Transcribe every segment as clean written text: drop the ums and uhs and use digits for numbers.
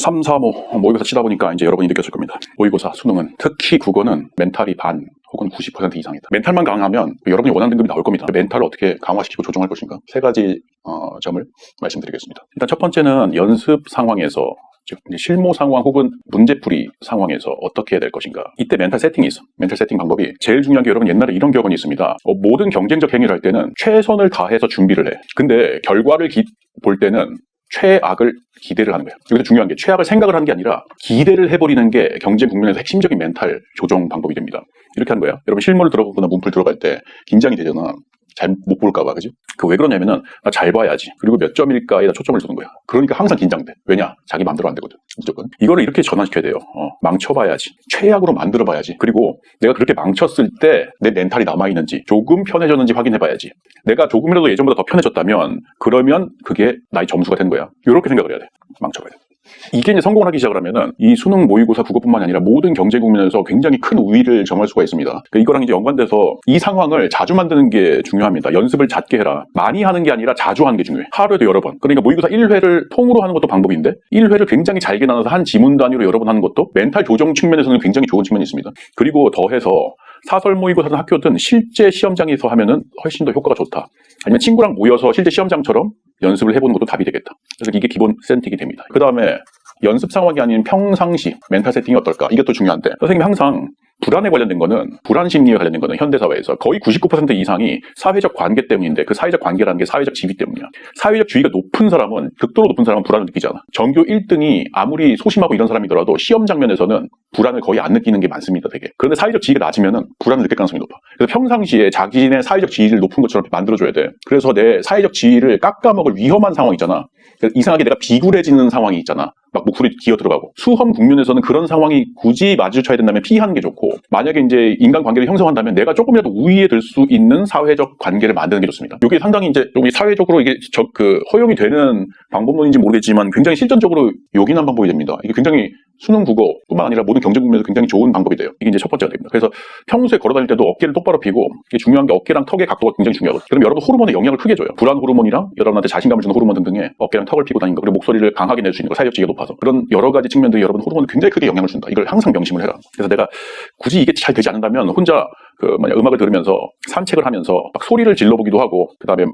3, 4, 모의고사 치다 보니까 이제 여러분이 느꼈을 겁니다. 모의고사, 수능은 특히 국어는 멘탈이 반 혹은 90% 이상이다. 멘탈만 강하면 여러분이 원하는 등급이 나올 겁니다. 멘탈을 어떻게 강화시키고 조정할 것인가? 세 가지 점을 말씀드리겠습니다. 일단 첫 번째는 연습 상황에서 즉 실무 상황 혹은 문제풀이 상황에서 어떻게 해야 될 것인가. 이때 멘탈 세팅이 있어. 멘탈 세팅 방법이 제일 중요한 게 여러분 옛날에 이런 격언이 있습니다. 모든 경쟁적 행위를 할 때는 최선을 다해서 준비를 해. 근데 결과를 볼 때는 최악을 기대를 하는 거예요. 여기서 중요한 게 최악을 생각을 하는 게 아니라 기대를 해버리는 게 경쟁 국면에서 핵심적인 멘탈 조정 방법이 됩니다. 이렇게 하는 거예요. 여러분 실무를 들어보거나 문풀 들어갈 때 긴장이 되잖아. 잘 못 볼까봐, 그지? 왜 그러냐면은, 나 잘 봐야지. 그리고 몇 점일까에다 초점을 두는 거야. 그러니까 항상 긴장돼. 왜냐? 자기 마음대로 안 되거든. 무조건. 이거를 이렇게 전환시켜야 돼요. 망쳐봐야지. 최악으로 만들어봐야지. 그리고 내가 그렇게 망쳤을 때 내 멘탈이 남아있는지, 조금 편해졌는지 확인해봐야지. 내가 조금이라도 예전보다 더 편해졌다면, 그러면 그게 나의 점수가 되는 거야. 이렇게 생각을 해야 돼. 망쳐봐야 돼. 이게 이제 성공을 하기 시작을 하면은 이 수능 모의고사 국어뿐만 아니라 모든 경제 국면에서 굉장히 큰 우위를 점할 수가 있습니다. 그러니까 이거랑 이제 연관돼서 이 상황을 자주 만드는 게 중요합니다. 연습을 잦게 해라. 많이 하는 게 아니라 자주 하는 게 중요해. 하루에도 여러 번. 그러니까 모의고사 1회를 통으로 하는 것도 방법인데 1회를 굉장히 잘게 나눠서 한 지문 단위로 여러 번 하는 것도 멘탈 조정 측면에서는 굉장히 좋은 측면이 있습니다. 그리고 더해서 사설 모의고사든 학교든 실제 시험장에서 하면은 훨씬 더 효과가 좋다. 아니면 친구랑 모여서 실제 시험장처럼 연습을 해보는 것도 답이 되겠다. 그래서 이게 기본 세팅이 됩니다. 그 다음에 연습 상황이 아닌 평상시 멘탈 세팅이 어떨까? 이것도 중요한데 선생님이 항상 불안에 관련된 거는 불안 심리에 관련된 거는 현대사회에서 거의 99% 이상이 사회적 관계 때문인데 그 사회적 관계라는 게 사회적 지위 때문이야. 사회적 지위가 높은 사람은 극도로 높은 사람은 불안을 느끼잖아. 전교 1등이 아무리 소심하고 이런 사람이더라도 시험 장면에서는 불안을 거의 안 느끼는 게 많습니다. 되게. 그런데 사회적 지위가 낮으면은 불안을 느낄 가능성이 높아. 그래서 평상시에 자기네 사회적 지위를 높은 것처럼 만들어줘야 돼. 그래서 내 사회적 지위를 깎아먹을 위험한 상황 있잖아. 이상하게 내가 비굴해지는 상황이 있잖아. 막 목소리 기어 들어가고. 수험 국면에서는 그런 상황이 굳이 마주쳐야 된다면 피하는 게 좋고, 만약에 이제 인간관계를 형성한다면 내가 조금이라도 우위에 들 수 있는 사회적 관계를 만드는 게 좋습니다. 이게 상당히 이제 좀 사회적으로 이게 허용이 되는 방법론인지 모르겠지만 굉장히 실전적으로 요긴한 방법이 됩니다. 이게 굉장히 수능 국어뿐만 아니라 모든 경제 국면에서 굉장히 좋은 방법이 돼요. 이게 이제 첫 번째가 됩니다. 그래서 평소에 걸어 다닐 때도 어깨를 똑바로 펴고, 이게 중요한 게 어깨랑 턱의 각도가 굉장히 중요하거든요. 그럼 여러분 호르몬에 영향을 크게 줘요. 불안 호르몬이랑 여러분한테 자신감을 주는 호르몬 등등의 어깨랑 턱을 펴고 다니는 거, 그리고 목소리를 강하게 낼 수 있는 거, 사회적 지위가 높아서 그런 여러 가지 측면들이 여러분 호르몬에 굉장히 크게 영향을 준다. 이걸 항상 명심을 해라. 그래서 내가 굳이 이게 잘 되지 않는다면 혼자 음악을 들으면서 산책을 하면서 막 소리를 질러보기도 하고, 그 다음에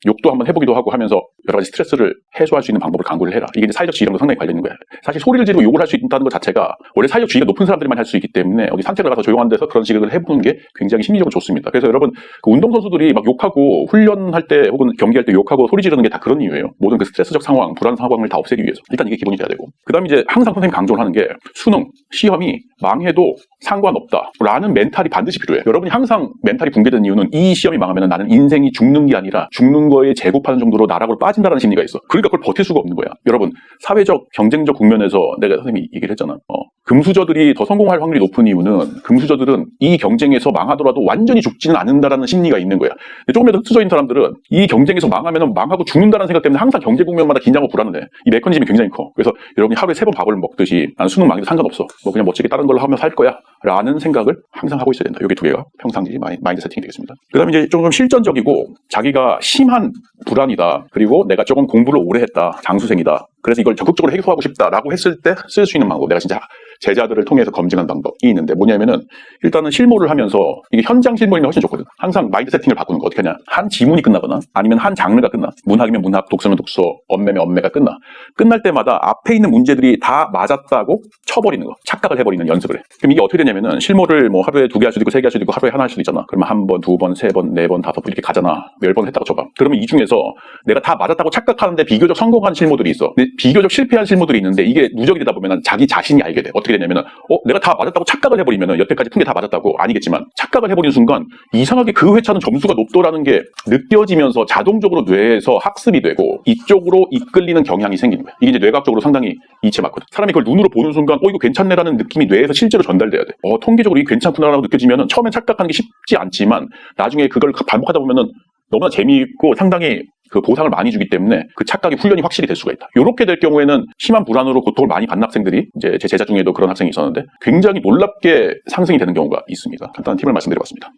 욕도 한번 해보기도 하고 하면서 여러 가지 스트레스를 해소할 수 있는 방법을 강구를 해라. 이게 이제 사회적 지위랑도 상당히 관련된 거야. 사실 소리를 지르고 욕을 할 수 있다는 것 자체가 원래 사회적 지위가 높은 사람들만 할 수 있기 때문에 어디 산책을 가서 조용한 데서 그런 식으로 해보는 게 굉장히 심리적으로 좋습니다. 그래서 여러분 그 운동선수들이 막 욕하고 훈련할 때 혹은 경기할 때 욕하고 소리 지르는 게 다 그런 이유예요. 모든 그 스트레스적 상황, 불안 상황을 다 없애기 위해서. 일단 이게 기본이 돼야 되고, 그 다음에 이제 항상 선생님이 강조를 하는 게 수능, 시험이 망해도 상관없다 라는 멘탈이 반드시 필요해. 여러분이 항상 멘탈이 붕괴된 이유는 이 시험이 망하면 나는 인생이 죽는 게 아니라 죽는 거에 제곱하는 정도로 나락으로 빠진다라는 심리가 있어. 그러니까 그걸 버틸 수가 없는 거야. 여러분 사회적 경쟁적 국면에서 내가 선생님이 얘기를 했잖아. 금수저들이 더 성공할 확률이 높은 이유는 금수저들은 이 경쟁에서 망하더라도 완전히 죽지는 않는다라는 심리가 있는 거야. 조금이라도 흑수저인 사람들은 이 경쟁에서 망하면 망하고 죽는다는 생각 때문에 항상 경제 국면마다 긴장하고 불안을 해. 이 메커니즘이 굉장히 커. 그래서 여러분이 하루에 3번 밥을 먹듯이 나는 수능 망해도 상관없어. 그냥 멋지게 다른 걸로 하면 살 거야 라는 생각을 항상 하고 있어야 된다. 여기 두 개가 평상시 마인드 세팅이 되겠습니다. 그 다음에 이제 좀 실전적이고 자기가 심한 불안이다. 그리고 내가 조금 공부를 오래 했다. 장수생이다. 그래서 이걸 적극적으로 해소하고 싶다라고 했을 때 쓸 수 있는 방법. 내가 진짜 제자들을 통해서 검증한 방법이 있는데 뭐냐면은 일단은 실무를 하면서 이게 현장 실무이면 훨씬 좋거든. 항상 마인드 세팅을 바꾸는 거 어떻게 하냐. 한 지문이 끝나거나 아니면 한 장르가 끝나. 문학이면 문학, 독서면 독서, 언매면 언매가 끝날 때마다 앞에 있는 문제들이 다 맞았다고 쳐버리는 거. 착각을 해버리는 연습을 해. 그럼 이게 어떻게 되냐면은 실무를 뭐 하루에 2개 할 수도 있고 3개 할 수도 있고 하루에 하나 할 수도 있잖아. 그러면 1번, 2번, 3번, 4번, 5번 이렇게 가잖아. 10번 했다고 쳐봐. 그러면 이 중에서 내가 다 맞았다고 착각하는데 비교적 성공한 실무들이 있어. 근데 비교적 실패한 실무들이 있는데 이게 누적이 되다 보면 자기 자신이 알게 돼. 어떻게 되냐면은 내가 다 맞았다고 착각을 해버리면은 여태까지 푼 게 다 맞았다고 아니겠지만 착각을 해버리는 순간 이상하게 그 회차는 점수가 높더라는 게 느껴지면서 자동적으로 뇌에서 학습이 되고 이쪽으로 이끌리는 경향이 생기는 거야. 이게 이제 뇌과학적으로 상당히 이치에 맞거든. 사람이 그걸 눈으로 보는 순간 이거 괜찮네라는 느낌이 뇌에서 실제로 전달돼야 돼. 통계적으로 이게 괜찮구나라고 느껴지면은 처음엔 착각하는 게 쉽지 않지만 나중에 그걸 반복하다 보면은 너무나 재미있고 상당히 그 보상을 많이 주기 때문에 그 착각이 훈련이 확실히 될 수가 있다. 이렇게 될 경우에는 심한 불안으로 고통을 많이 받는 학생들이 이제 제 제자 중에도 그런 학생이 있었는데 굉장히 놀랍게 상승이 되는 경우가 있습니다. 간단한 팁을 말씀드려봤습니다.